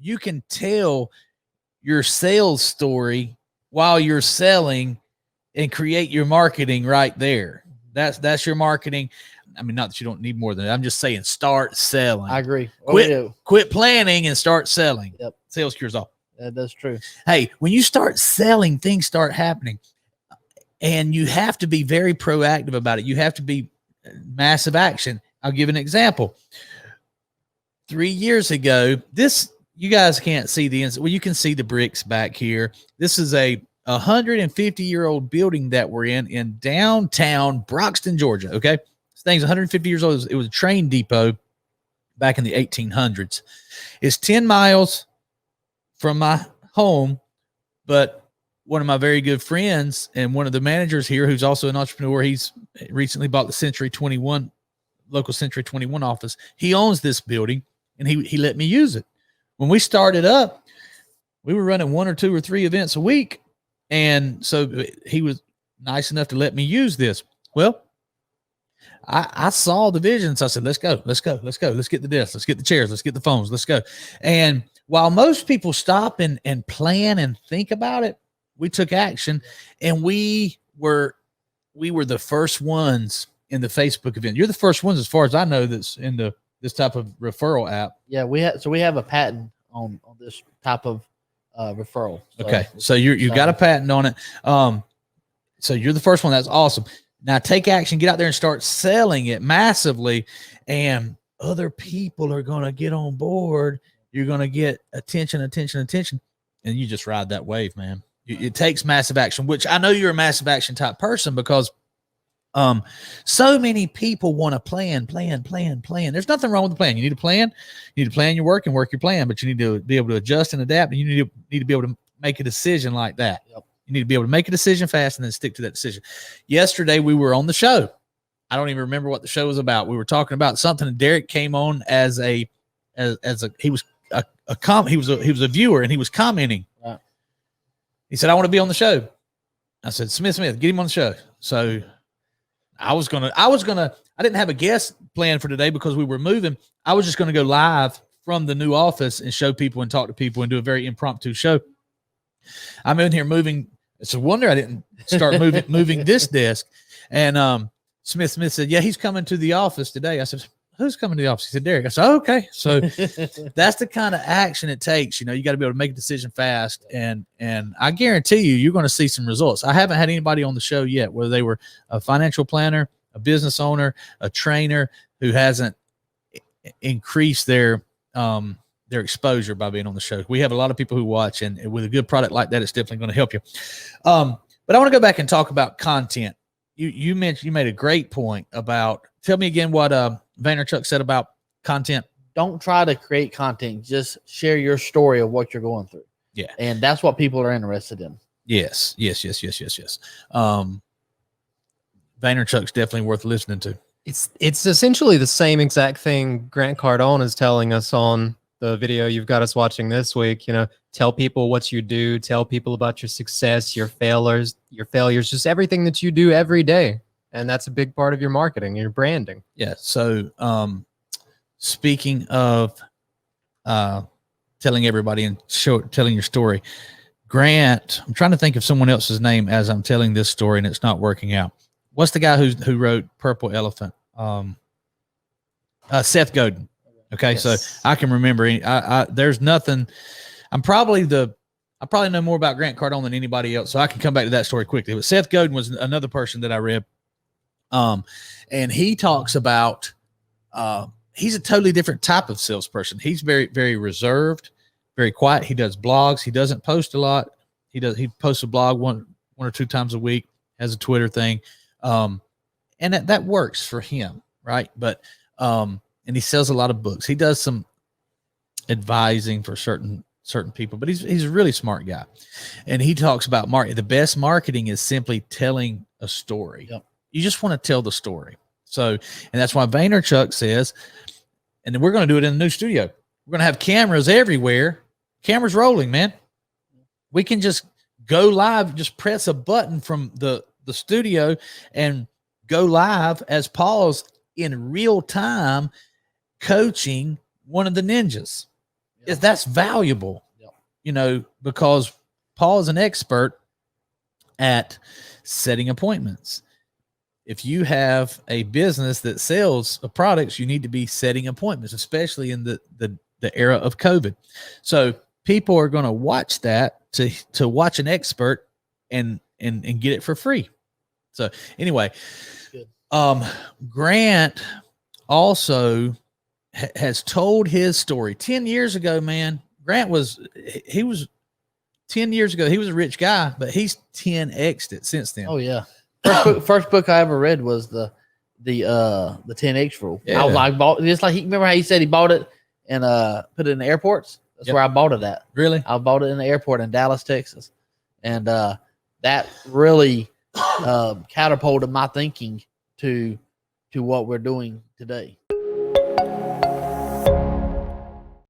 you can tell your sales story while you're selling and create your marketing right there. That's your marketing. I mean, not that you don't need more than that. I'm just saying, start selling. I agree. Quit planning and start selling. Yep. Sales cures all. That's true. Hey, when you start selling, things start happening. And you have to be very proactive about it. You have to be massive action. I'll give an example. 3 years ago, you guys can't see well, you can see the bricks back here. This is a 150-year-old building that we're in downtown Broxton, Georgia. Okay. This thing's 150 years old. It was a train depot back in the 1800s. It's 10 miles from my home, but one of my very good friends and one of the managers here, who's also an entrepreneur, he's recently bought the local Century 21 office. He owns this building, and he let me use it. When we started up, we were running 1 or 2 or 3 events a week. And so he was nice enough to let me use this. Well, I saw the vision. So I said, let's go. Let's get the desks. Let's get the chairs. Let's get the phones. Let's go. And while most people stop and plan and think about it, we took action, and we were the first ones in the Facebook event. You're the first ones, as far as I know, that's in this type of referral app. Yeah, we have a patent on this type of referral. So, okay, so you got a patent on it. So you're the first one. That's awesome. Now take action. Get out there and start selling it massively, and other people are going to get on board. You're going to get attention, and you just ride that wave, man. It takes massive action, which I know you're a massive action type person, because so many people want to plan. There's nothing wrong with the plan. You need a plan. You need to plan your work and work your plan, but you need to be able to adjust and adapt, and you need to be able to make a decision like that. Yep. You need to be able to make a decision fast and then stick to that decision. Yesterday we were on the show. I don't even remember what the show was about. We were talking about something, and Derek came on as he was a viewer, and he was commenting. Right. He said, I want to be on the show. I said, Smith, get him on the show. So I didn't have a guest plan for today because we were moving. I was just going to go live from the new office and show people and talk to people and do a very impromptu show. I'm in here moving. It's a wonder I didn't start moving this desk. And Smith said, yeah, he's coming to the office today. I said, who's coming to the office? He said, Derek. I said, oh, okay. So that's the kind of action it takes. You know, you got to be able to make a decision fast. And I guarantee you're going to see some results. I haven't had anybody on the show yet, whether they were a financial planner, a business owner, a trainer, who hasn't increased their exposure by being on the show. We have a lot of people who watch, and with a good product like that, it's definitely going to help you. But I want to go back and talk about content. You mentioned, you made a great point about, tell me again what Vaynerchuk said about content. Don't try to create content. Just share your story of what you're going through. Yeah. And that's what people are interested in. Yes. Vaynerchuk's definitely worth listening to. It's essentially the same exact thing Grant Cardone is telling us on the video you've got us watching this week. You know, tell people what you do, tell people about your success, your failures, just everything that you do every day. And that's a big part of your marketing, your branding. Yeah. So speaking of telling everybody and telling your story, Grant, I'm trying to think of someone else's name as I'm telling this story and it's not working out. What's the guy who wrote Purple Elephant? Seth Godin. Okay. Yes. So I can remember, there's nothing. I probably know more about Grant Cardone than anybody else. So I can come back to that story quickly. But Seth Godin was another person that I read. And he talks about, he's a totally different type of salesperson. He's very, very reserved, very quiet. He does blogs. He doesn't post a lot. He posts a blog one or two times a week, has a Twitter thing. And that works for him. Right. But, and he sells a lot of books. He does some advising for certain people, but he's a really smart guy. And he talks about the best marketing is simply telling a story. Yep. You just want to tell the story. So, and that's why Vaynerchuk says, and then we're going to do it in the new studio. We're going to have cameras everywhere. Cameras rolling, man. We can just go live, just press a button from the studio and go live as Paul's in real time coaching one of the ninjas. that's valuable, Yep. you know, because Paul is an expert at setting appointments. If you have a business that sells products, you need to be setting appointments, especially in the era of COVID. So people are going to watch that to watch an expert and get it for free. So anyway, Grant also has told his story 10 years ago, man. Grant was 10 years ago. He was a rich guy, but he's 10x'd it since then. Oh yeah. First book I ever read was the 10x rule. Yeah. I was like, bought just like remember how he said he bought it and put it in the airports. That's where I bought it at. Really? I bought it in the airport in Dallas, Texas, and that really catapulted my thinking to what we're doing today.